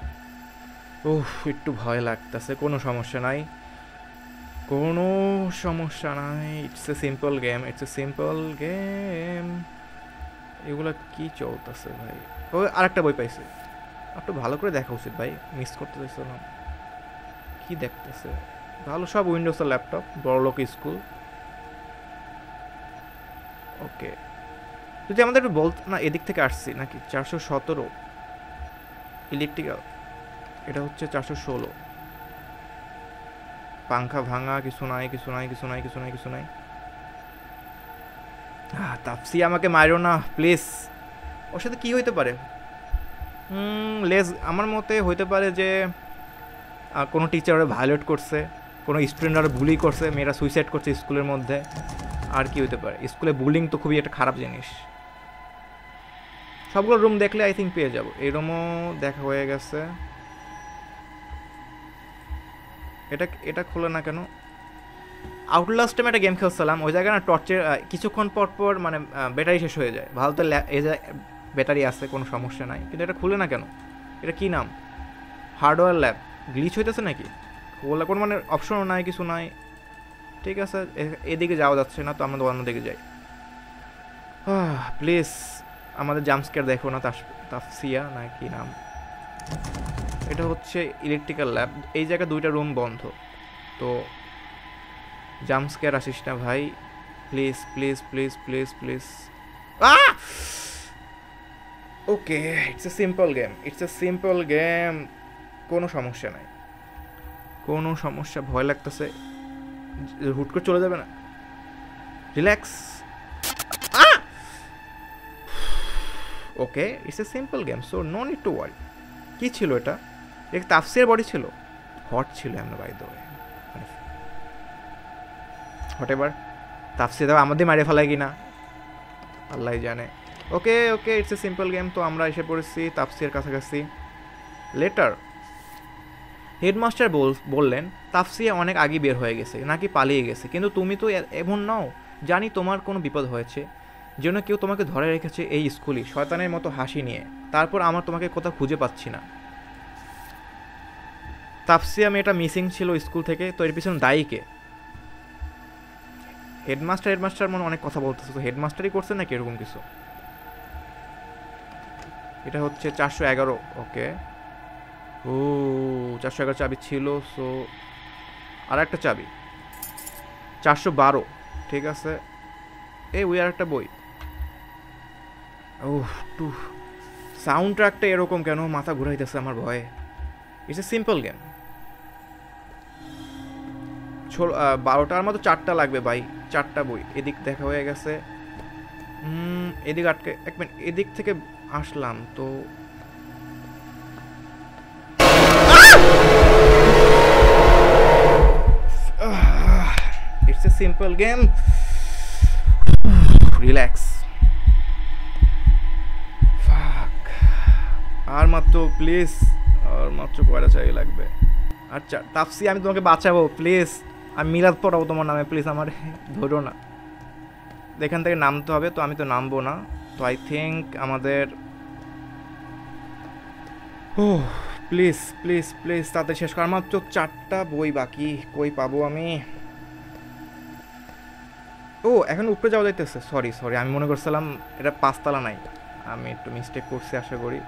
উফ, একটু ভয় লাগতেছে। কোনো সমস্যা নাই। It's a simple game. এগুলো কি চলতেছে ভাই? ও, আরেকটা বই পাইছি। একটু ভালো করে দেখা উচিত ভাই, মিস করতে চাইছিলাম। কি দেখতেছে? ভালো সব উইন্ডোজের ল্যাপটপ, বড়লোক স্কুল। ওকে, যদি আমাদের একটু বলতে না, এদিক থেকে আসছি নাকি? 417 ইলেকট্রিক্যাল, এটা হচ্ছে 416। পাংখা ভাঙা, কিছু নাই। তাপসি, আমাকে মারো না প্লিজ। ওর সাথে কি হইতে পারে? আমার মতে হইতে পারে যে কোনো টিচার ওরা ভায়োলেট করছে, কোনো স্টুডেন্ট ওরা বুলি করছে, মেয়েরা সুইসাইড করছে স্কুলের মধ্যে। আর কি হইতে পারে? স্কুলে বুলিং তো খুবই একটা খারাপ জিনিস। সবগুলো রুম দেখলে আই থিঙ্ক পেয়ে যাবো। এই রুমও দেখা হয়ে গেছে। এটা খোলে না কেন? আউটলাস্ট টাইমে একটা গেম খেলছিলাম, ওই জায়গায় না টর্চের কিছুক্ষণ পর মানে ব্যাটারি শেষ হয়ে যায়। ভালো তো এই যে ব্যাটারি আছে, কোনো সমস্যা নাই, কিন্তু এটা খুলে না কেন? এটা কি নাম? Hardware lab. গ্লিচ হইতেছে নাকি? খোলা কোনো মানে অপশনও নাই, কিছু নাই। ঠিক আছে, এদিকে যাওয়া যাচ্ছে না, তো আমরা অন্য দিকে যাই। প্লিজ আমাদের জাম্পস্কেয়ার দেখো না, তাফসিয়া না কি নাম, এটা হচ্ছে ইলেকট্রিক্যাল ল্যাব। এই জায়গায় 2টা রুম বন্ধ, তো জাম্পস্কেয়ার আসিস না ভাই, please please please please please. Okay, it's a simple game, it's a simple game, কোনো সমস্যা নাই, কোনো সমস্যা। ভয় লাগতেছে, হুট করে চলে যাবে না, relax. Okay, it's a simple game, so no need to worry. কী ছিল এটা? এক তাফসির বডি ছিল, হট ছিল আমরা বাই দ্য ওয়ে, হট এবার তাফসির দাও আমাদের মারে ফেলায় কিনা আল্লাহ জানে। ওকে ওকে, ইটস এ সিম্পল গেম। তো আমরা এসে পড়েছি তাফসির কাছাকাছি। লেটার হেডমাস্টার বললেন তাফসিয়া অনেক আগে বের হয়ে গেছে, নাকি পালিয়ে গেছে, কিন্তু তুমি তো এমন নাও, জানি তোমার কোনো বিপদ হয়েছে, যেন কেউ তোমাকে ধরে রেখেছে এই স্কুলে শয়তানের মতো হাসি নিয়ে। তারপর আমার তোমাকে কোথাও খুঁজে পাচ্ছি না। তাফসিয়া মেয়েটা মিসিং ছিল স্কুল থেকে, তো এর পিছনে দায়ী কে? হেডমাস্টার মনে অনেক কথা বলতেছে, তো হেডমাস্টারই করছে নাকি এরকম কিছু? এটা হচ্ছে 411। ওকে, ও 411 চাবি ছিল, সো আর একটা চাবি 412। ঠিক আছে, ওই আর একটা বই। ও টু, সাউন্ড ট্র্যাকটা এরকম কেন? মাথা ঘুরাইতেছে আমার ভয়ে। It's a simple game. 12টার মতো 4টা লাগবে ভাই, 4টা বই। এদিক দেখা হয়ে গেছে, এদিক আটকে, এক মিনিট, এদিক থেকে আসলাম তো। It's a simple game, relax. আর মাত্র প্লিজ, আর মাত্র কয়টা চাই লাগবে? আচ্ছা তাফসি, আমি তোমাকে বাঁচাবো প্লিজ, আমি মিলাদ পড়াবো তোমার নামে, প্লিজ আমার ধরো না। এখান থেকে নামতে হবে, তো আমি তো নামবো না, তো আই থিঙ্ক আমাদের, ও প্লিজ প্লিজ প্লিজ তাতে শেষ কর, মাত্র 4টা বই বাকি, কই পাবো আমি? ও এখন উপরে যাওয়া যাইতেছে, সরি সরি, আমি মনে করছিলাম এটা 5তলা নাই, আমি একটু মিস্টেক করছি আশা করি।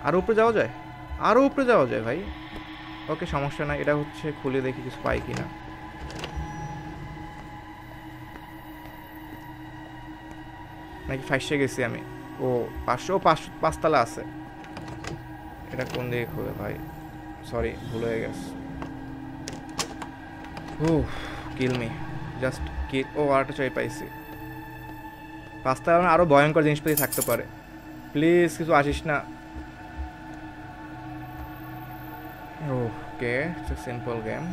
আরও উপরে যাওয়া যায়, আরও উপরে যাওয়া যায় ভাই। ওকে সমস্যা নাই, এটা হচ্ছে খুলে দেখি কিছু পাই কিনা। নাকি ফাইসে গেছি আমি? ও 500 আছে। এটা কোন দিকে খুলে ভাই? সরি, ভুল হয়ে গেছে। ও কিল মি, জাস্ট কিল। ও আরেকটা চাই পাইছি। 5তলা আরও ভয়ঙ্কর জিনিসপাতি থাকতে পারে, প্লিজ কিছু আসিস না। ওকে, ইটস এ সিম্পল গেম।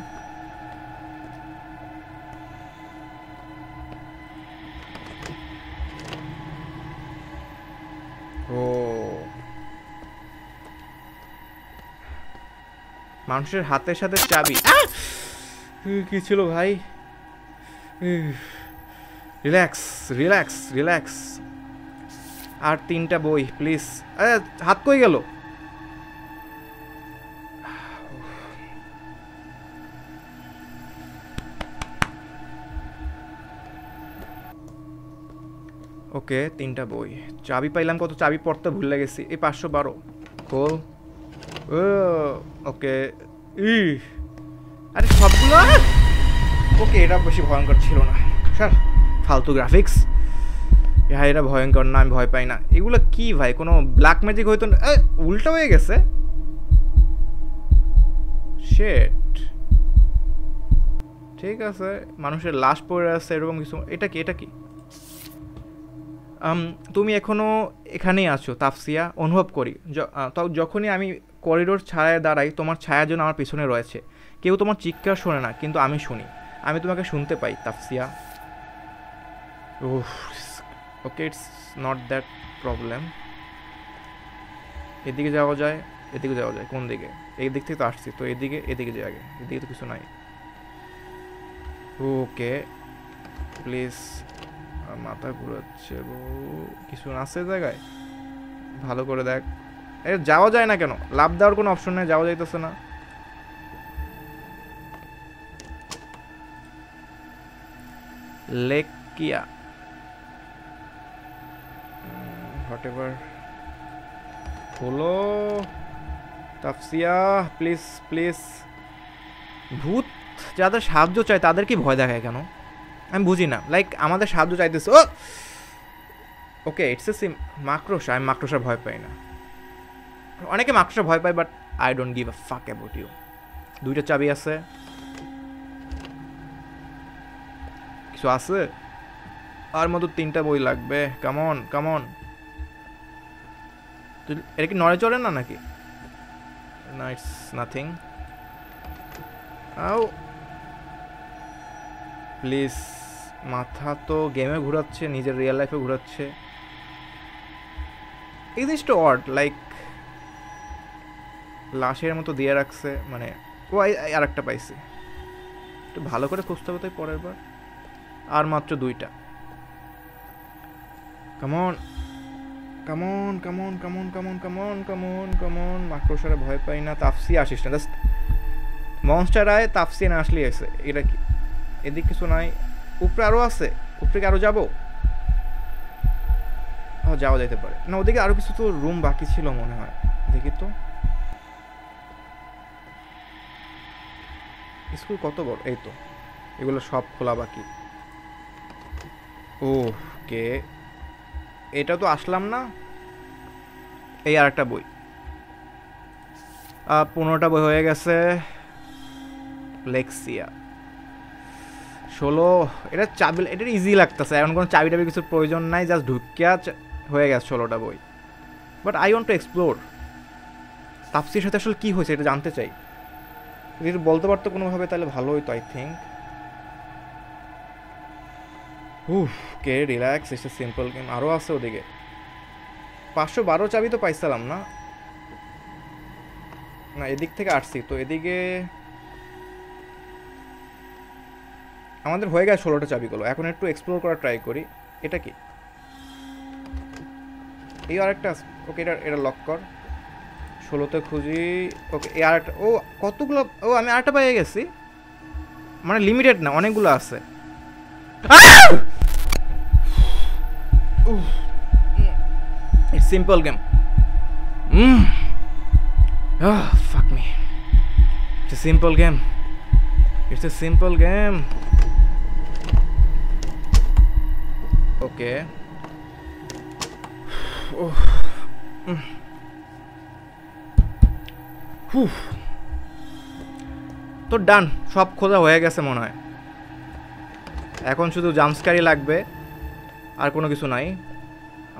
ও মানুষের হাতের সাথে চাবি কি ছিল ভাই? Relax relax relax. আর 3টা বই প্লিজ। হাত কই গেল? ওকে 3টা বই, চাবি পাইলাম। কত চাবি পড়তে ভুলে গেছি। এই 512 খোল। ও ওকে, আরে সবগুলো। ওকে, এটা বেশি ভয়ঙ্কর ছিল না, স্যার ফালতু গ্রাফিক্স। হ্যাঁ এটা ভয়ঙ্কর না, আমি ভয় পাই না। এগুলো কি ভাই, কোনো ব্ল্যাক ম্যাজিক হয়তো না? উল্টা হয়ে গেছে, শেট। ঠিক আছে, মানুষের লাশ পড়ে আছে এরকম কিছু। এটা কি, এটা কি? তুমি এখনো এখানেই আছো তাফসিয়া, অনুভব করি। তাও যখনই আমি করিডোর ছায়ায় দাঁড়াই, তোমার ছায়া যেন আমার পিছনে রয়েছে। কেউ তোমার চিৎকার শোনে না, কিন্তু আমি শুনি, আমি তোমাকে শুনতে পাই তাফসিয়া। ওকে, ইটস নট দ্যাট প্রবলেম। এদিকে যাওয়া যায়, এদিকে যাওয়া যায়, কোন দিকে? এই দিক থেকে তো আসছি, তো এদিকে, এদিকে যাই আগে। এদিকে তো কিছু নাই। ওকে প্লিজ, মাথা ঘুরাচ্ছে, কিছু আছে জায়গায়? ভালো করে দেখ। যাওয়া যায় না কেন? লাভ দেওয়ার কোনো অপশন নেই, যাওয়া যাইতেছে না। লেকিয়া হোয়াট এভার হলো। তাফসিয়া প্লিজ প্লিজ। ভূত যাদের সাহায্য চায় তাদের কি ভয় দেখায় কেন আমি বুঝি না। লাইক আমাদের সাহায্য চাইতেছে। ও ওকে ইটস এ মাকড়সা। আমি মাকড়সার ভয় পাই না। অনেকে মাকড়সার ভয় পায় but I don't give a ফাক অ্যাবাউট ইউ। দুইটা চাবি আছে। কিছু আছে আর মতো 3টা বই লাগবে। Come on come on. এটা কি নড়ে চড়ে না নাকি? না ইটস নাথিং। আও প্লিজ। মাথা তো গেমে ঘুরাচ্ছে, নিজের রিয়েল লাইফে ঘুরাচ্ছে। এই জিনিসটা অড। লাইক লাশের মতো দিয়ে রাখছে। মানে ও আর একটা পাইছি। একটু ভালো করে খুঁজতে হবে তাই পরের বার। আর মাত্র 2টা। Come on come on come on come on come on come on come on come on. মাকড়সারে ভয় পাই না। তাফসি আসিস না। জাস্ট মনস্টার আয়, তাফসি না আসলে এসে। এটা কি এদিক কিছু নাই? উপরে আরো আছে। উপরে কি আরো যাবো? যাওয়া যেতে পারে না। ওদিকে আরো কিছু তো রুম বাকি ছিল মনে হয়। দেখি তো স্কুল কত বড়। এই তো এগুলো সব খোলা বাকি। ওকে এটা তো আসলাম না। এই আর একটা বই। 15টা বই হয়ে গেছে। লেক্সিয়া 16। এটা চাবি, এটা ইজি লাগতেছে। এখন কোনো চাবি টাবি কিছু প্রয়োজন নাই। জাস্ট ঢুকিয়া হয়ে গেছে 16টা বই। But I want to explore. তাফসির সাথে আসলে কী হয়েছে এটা জানতে চাই। যদি বলতে পারতো কোনোভাবে তাহলে ভালো হইতো I think. K relax. It's a simple game. আরও আছে ওদিকে। 512 চাবি তো পাইছিলাম না। না এদিক থেকে আসছি তো। এদিকে আমাদের হয়ে গেছে 16টা চাবিগুলো। এখন একটু এক্সপ্লোর করা ট্রাই করি। এটা কি? এই আরেকটা। ওকে এটা লক কর। 16তে খুঁজি। ওকে এই আরেকটা। ও কতগুলো। ও আমি আরেকটা পেয়ে গেছি। মানে লিমিটেড না, অনেকগুলো আছে। It's simple game. Fuck me. It's a simple game. It's a simple game. Okay. তো ডান, সব খোঁজা হয়ে গেছে মনে হয়। এখন শুধু জাম্পস্ক্যারই লাগবে, আর কোনো কিছু নাই।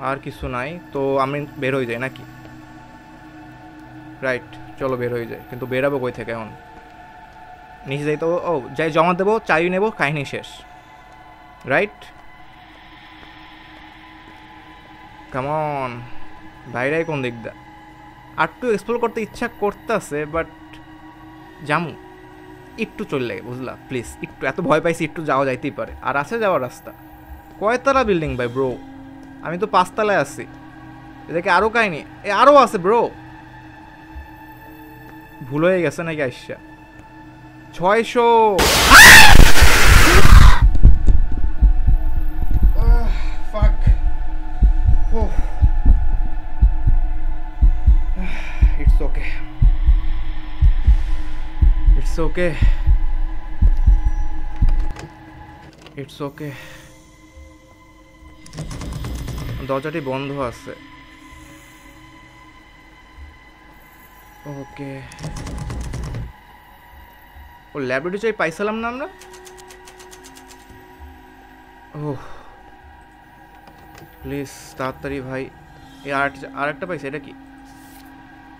আর কিছু নাই তো আমি বের হয়ে যাই নাকি? রাইট, চলো বের হয়ে যায়। কিন্তু বেরাবো কই থেকে এখন? নিচে যাই তো। ও যাই, জমা দেবো, চাই নেব, কাহিনী শেষ। Right, come on. বাইরে কোন দিক দা? আর একটু এক্সপ্লোর করতে ইচ্ছা করতেছে বাট জামু একটু চললে বুঝলা। প্লিজ একটু, এত ভয় পাইছি, একটু যাওয়া যাইতেই পারে। আর আছে যাওয়ার রাস্তা। কয়তলা বিল্ডিং ভাই ব্রো? আমি তো 5 তলায় আছি। এদিকে আরও কাহিনী, আরও আছে ব্রো। ভুল হয়ে গেছে নাকি? আইসা 600। Fuck. It's okay. It's okay. It's okay. দরজাটি বন্ধ আছে। ওকে, ও ল্যাবরেটরি চাই পাইছিলাম না আমরা? ওহ প্লিজ তাড়াতাড়ি ভাই। এই আর একটা পাইছে। এটা কি?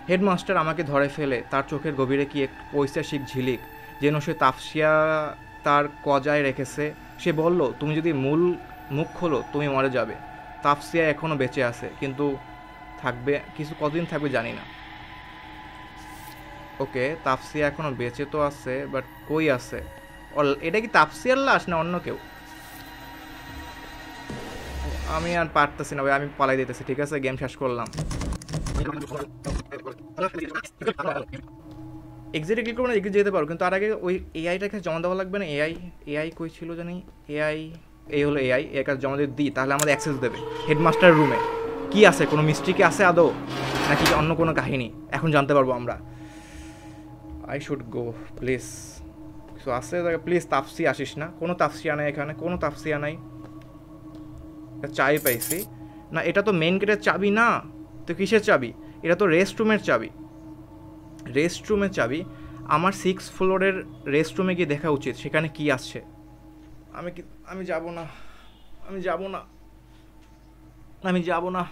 হেডমাস্টার আমাকে ধরে ফেলে। তার চোখের গভীরে কি এক ঐতিহাসিক ঝিলিক, যেন সে তাফসিয়া তার কজায় রেখেছে। সে বলল, তুমি যদি মুখ খোলো তুমি মরে যাবে। তাফসিয়া এখনও বেঁচে আছে, কিন্তু থাকবে কিছু, কতদিন থাকবে জানি না। ওকে, তাফসিয়া এখনও বেঁচে তো আছে, বাট কই আছে? এটা কি তাফসিয়ার লাশ না অন্য কেউ? আমি আর পারতেছি না ভাই, আমি পালাই দিতেছি। ঠিক আছে, গেম শেষ করলাম। এক্সিটে ক্লিক করবো না, এগিয়ে যেতে পারো, কিন্তু তার আগে ওই এআইটাকে জমা দেওয়া লাগবে না? এআই কই ছিল জানি? এই হলো এআই। এর কাছে জমা দিয়ে দিই, তাহলে আমাদের অ্যাক্সেস দেবে হেডমাস্টার রুমে। কি আছে, কোনো মিস্ট্রি কি আছে আদৌ, নাকি অন্য কোনো কাহিনী? এখন জানতে পারবো আমরা। I should go please. কিছু আছে প্লিজ, তাপসি আসিস না। কোনো তাপসিয়া নাই এখানে, কোনো তাপসিয়া নাই। চাবি পাইছি না, এটা তো মেন গেটের চাবি না তো কিসের চাবি? এটা তো রেস্টরুমের চাবি, রেস্টরুমের চাবি। আমার 6th ফ্লোরের রেস্টরুমে গিয়ে দেখা উচিত সেখানে কি আছে। আমি যাব না, আমি যাব না, আমি যাব না।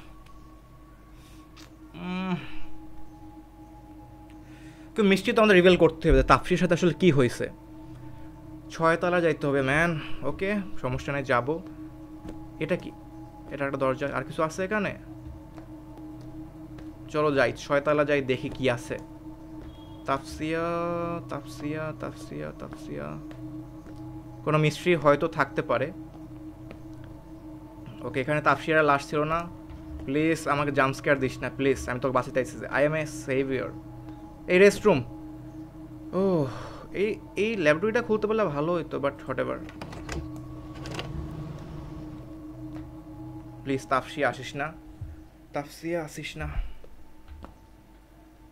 তো মিষ্টি তো আমাদের রিভেল করতে হবে তাপসির সাথে আসলে কি হয়েছে। 6 তলা যাইতে হবে ম্যান। ওকে সমস্যা নেই, যাবো। এটা কি? এটা একটা দরজা, আর কিছু আছে এখানে? চলো যাই, 6 তলা যাই, দেখি কি আছে। তাপসিয়া তাপসিয়া তাপসিয়া তাপসিয়া, কোনো মিস্ট্রি হয়তো থাকতে পারে। ওকে এখানে তাপসিয়ার লাশ ছিল না। প্লিজ আমাকে জাম্পস্কেয়ার দিস না প্লিজ, আমি তোকে বাঁচাতে চাইছি। I M A saviour. এই রেস্টরুম, ও এই ল্যাবরেটরিটা খুলতে পারলে ভালো হইতো, বাট হোয়াট এভার। প্লিজ তাপসিয়া আসিস না, তাপসিয়া আসিস না।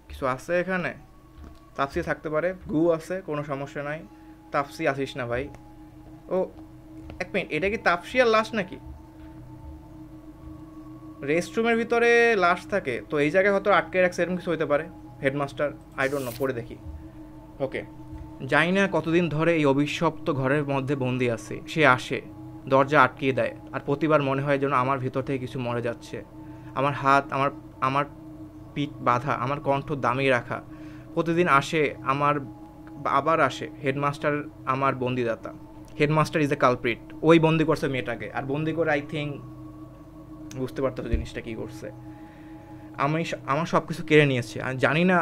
কিছু আছে এখানে? তাপসিয়া থাকতে পারে, গু আছে, কোনো সমস্যা নাই। তাপসি আসিস না ভাই। ও এক মিনিট, এটা কি তাপসিয়ার লাশ নাকি? রেস্টরুমের ভিতরে লাশ থাকে তো এই জায়গায় হয়তো আটকে রাখছে, এরকম কিছু হতে পারে। হেডমাস্টার, আই ডোন্ট নো, পড়ে দেখি। ওকে জানি না কতদিন ধরে এই অভিশপ্ত ঘরের মধ্যে বন্দি আছে। সে আসে, দরজা আটকিয়ে দেয়, আর প্রতিবার মনে হয় যেন আমার ভিতর থেকে কিছু মরে যাচ্ছে। আমার হাত, আমার পিঠ বাঁধা, আমার কণ্ঠ দামিয়ে রাখা। প্রতিদিন আসে, আবার আসে। হেডমাস্টার আমার বন্দিদাতা। Headmaster is a culprit. ওই বন্দি করছে মেয়েটাকে, আর বন্দি করে আই থিঙ্ক বুঝতে পারতো জিনিসটা কী করছে। আমার সব কিছু কেড়ে নিয়েছে। আমি জানি না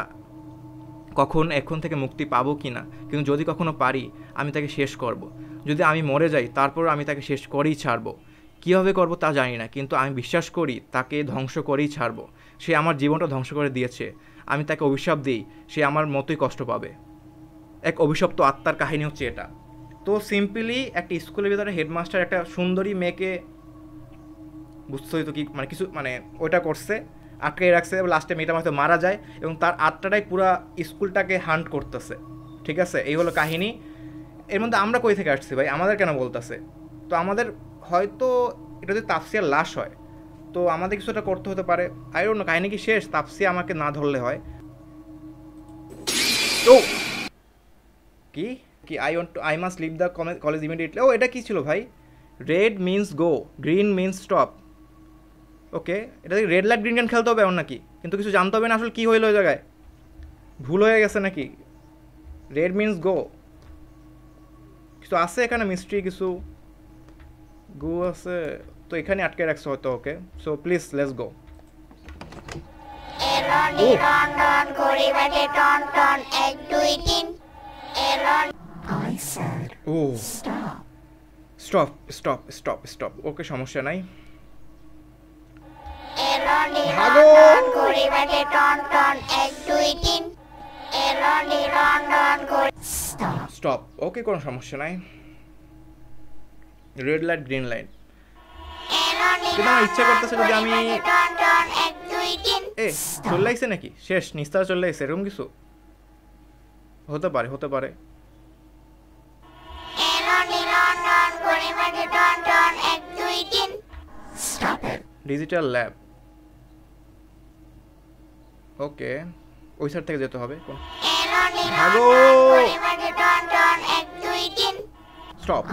কখন এখন থেকে মুক্তি পাবো কি না, কিন্তু যদি কখনো পারি আমি তাকে শেষ করব। যদি আমি মরে যাই তারপর আমি তাকে শেষ করেই ছাড়বো। কীভাবে করবো তা জানি না, কিন্তু আমি বিশ্বাস করি তাকে ধ্বংস করেই ছাড়বো। সে আমার জীবনটা ধ্বংস করে দিয়েছে। আমি তাকে অভিশাপ দিই, সে আমার মতোই কষ্ট পাবে। এক অভিশপ্ত আত্মার কাহিনী হচ্ছে এটা। তো সিম্পলি একটা স্কুলের ভিতরে হেডমাস্টার একটা সুন্দরী মেয়েকে, বুঝতেই তো কি মানে কিছু মানে ওইটা করছে, আটকে রাখছে, লাস্টে মেয়েটা হয়তো মারা যায় এবং তার আত্মাটাই পুরো স্কুলটাকে হান্ট করতেছে। ঠিক আছে, এই হলো কাহিনী। এর মধ্যে আমরা কই থেকে আসছি ভাই, আমাদের কেন বলতেছে? তো আমাদের হয়তো এটা যদি তাপসিয়ার লাশ হয় তো আমাদের কিছুটা করতে হতে পারে। আই ডোন্ট নো, কাহিনী কি শেষ? তাপসিয়া আমাকে না ধরলে হয়। ও কি কি I must leave the college immediately. ও এটা কি ছিল ভাই? Red means go, green means stop. Okay এটা রেড লাইট গ্রিন লাইট খেলতে হবে এমন নাকি? কিন্তু কিছু জানতে হবে না আসলে কী হইলো ওই জায়গায়, ভুল হয়ে গেছে নাকি? রেড মিনস গো, কিছু আছে এখানে মিস্ট্রি, কিছু গো আছে তো এখানে আটকে রাখছে হয়তো। Okay so please let's go. Oh stop stop stop stop. Okay সমস্যা নাই, ভাগো। স্টপ। ওকে কোনো সমস্যা নাই। রেড লাইট গ্রিন লাইট, কিন্তু আমার ইচ্ছা করতেছে যদি আমি চলে আসছে নাকি, শেষ নিস্তার চলে আসছে, এরকম কিছু হতে পারে, হতে পারে। ডিজিটাল ল্যাব, ওকে ওই সাইড থেকে যেতে হবে। ভাগো। স্টপ।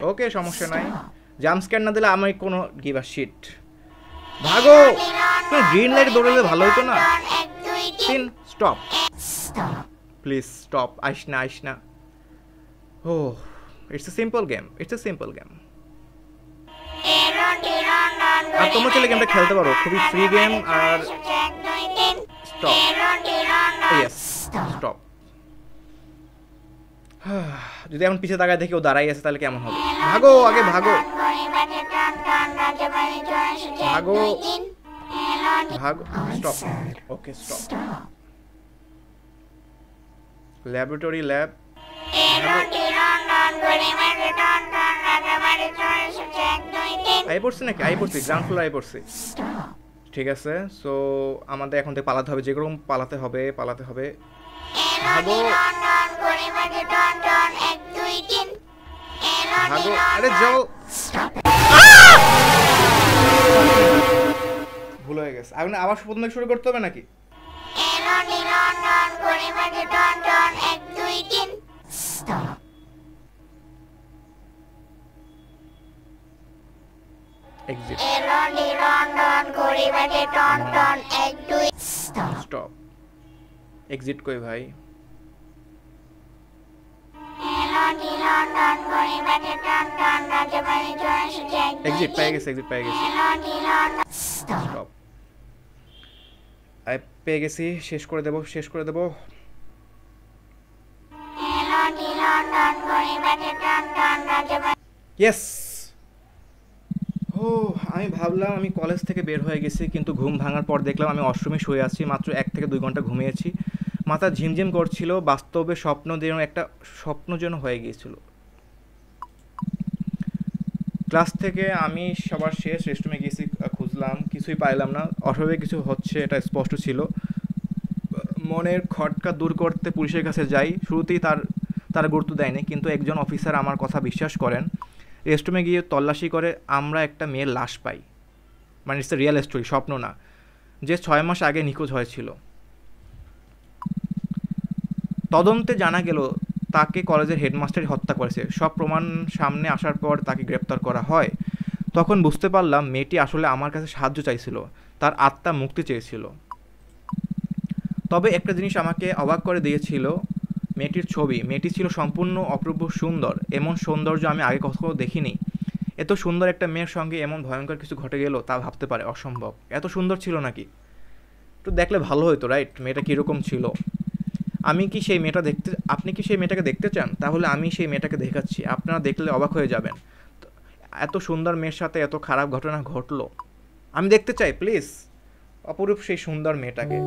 ওকে সমস্যা নাই, জাম্প স্ক্যার না দিলে আমি কোনো গিভ আ শিট। ভাগো। গ্রিন লাইট দৌড়ালে ভালো হতো না? Stop please, stop. আইস না, আইস না। Oh it's a simple game, it's a simple game. আর তোমরা চলে গেমটা খেলতে পারো, খুবই ফ্রি গেম। আর স্টপ, ইয়েস স্টপ। যদি এখন পিছিয়ে তাকায় দেখি ও দাঁড়াই আছে তাহলে কেমন হবে? ভাগো, আগে ভাগো, ভাগো, ভাগো। Stop. Okay stop. Laboratory lab, I পড়ছি নাকি? আই পড়ছি, গ্রাউন্ড ফ্লোর আই পড়ছি। ঠিক আছে, সো আমাদের এখন থেকে পালাতে হবে, যেরকম পালাতে হবে ভাগো ভাগো, আরে যাও, ভুল হয়ে গেছে। এখন আবার প্রথম থেকে শুরু করতে হবে নাকি? এক্সিট, স্টপ, এক্সিট কই ভাই? এক্সিট পেয়ে গেছে, স্টপ, পেয়ে গেছি, শেষ করে দেব। ইয়েস। ও আমি ভাবলাম আমি কলেজ থেকে বের হয়ে গেছি, কিন্তু ঘুম ভাঙার পর দেখলাম আমি অষ্টমী শুয়ে আছি, মাত্র 1 থেকে 2 ঘন্টা ঘুমিয়েছি, মাথা ঝিমঝিম করছিল, বাস্তবে স্বপ্ন যেন হয়ে গিয়েছিল। ক্লাস থেকে আমি সবার শেষ রেস্টরুমে গেছি, খুঁজলাম, কিছুই পাইলাম না, অস্বাভাবিক কিছু হচ্ছে এটা স্পষ্ট ছিল। মনের খটকা দূর করতে পুলিশের কাছে যাই, শুরুতেই তারা গুরুত্ব দেয়নি, কিন্তু একজন অফিসার আমার কথা বিশ্বাস করেন। রেস্টরুমে গিয়ে তল্লাশি করে আমরা একটা মেয়ের লাশ পাই, মানে ইটস এ রিয়েল স্টোরি, স্বপ্ন না, যে 6 মাস আগে নিখোঁজ হয়েছিল। তদন্তে জানা গেল তাকে কলেজের হেডমাস্টারই হত্যা করেছে। সব প্রমাণ সামনে আসার পর তাকে গ্রেপ্তার করা হয়। তখন বুঝতে পারলাম মেয়েটি আসলে আমার কাছে সাহায্য চাইছিল, তার আত্মা মুক্তি চেয়েছিল। তবে একটা জিনিস আমাকে অবাক করে দিয়েছিল মেয়েটির ছবি। মেয়েটি ছিল সম্পূর্ণ অপূর্ব সুন্দর, এমন সৌন্দর্য আমি আগে কখনো দেখিনি। এত সুন্দর একটা মেয়ের সঙ্গে এমন ভয়ঙ্কর কিছু ঘটে গেল তা ভাবতে পারে অসম্ভব। এত সুন্দর ছিল নাকি? একটু দেখলে ভালো হতো, রাইট? মেয়েটা কীরকম ছিল? আপনি কি সেই মেয়েটাকে দেখতে চান? তাহলে আমি সেই মেয়েটাকে দেখাচ্ছি, আপনারা দেখলে অবাক হয়ে যাবেন। এত সুন্দর মেয়ের সাথে এত খারাপ ঘটনা ঘটলো, আমি দেখতে চাই, প্লিজ। অপরূপ সেই সুন্দর মেয়েটাকে।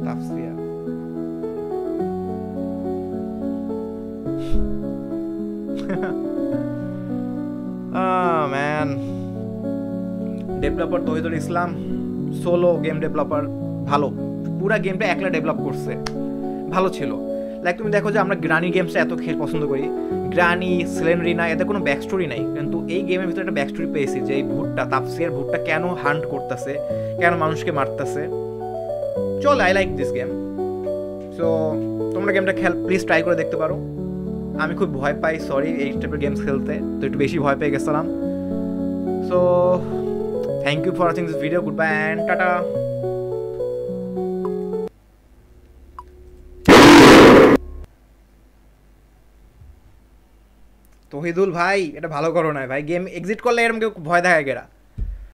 তাফসিয়া, ম্যান। ডেভেলপার তহিদুল ইসলাম, সোলো গেম ডেভেলপার, ভালো, পুরা গেমটা একলা ডেভেলপ করছে, ভালো ছিল। লাইক তুমি দেখো যে আমরা গ্রানি গেমসটা এত খেলে পছন্দ করি, গ্রানি, স্লেনরিনা, এতে কোনো ব্যাক স্টোরি নাই, কিন্তু এই গেমের ভিতরে একটা ব্যাক স্টোরি পেয়েছি, যে এই ভূতটা, তাফসিয়ার ভূতটা কেন হান্ট করতেছে, কেন মানুষকে মারতেছে। চল, I like this game. So তোমরা গেমটা প্লিজ ট্রাই করে দেখতে পারো। আমি খুব ভয় পাই, সরি, এই টাইপের গেমস খেলতে, তো একটু বেশি ভয় পেয়ে গেছিলাম। So thank you for watching this video, good bye and tata. Tohidul ভাই, এটা ভালো করো না ভাই, গেম এক্সিট করলে এরকম কেউ ভয় দেখায় গেরা।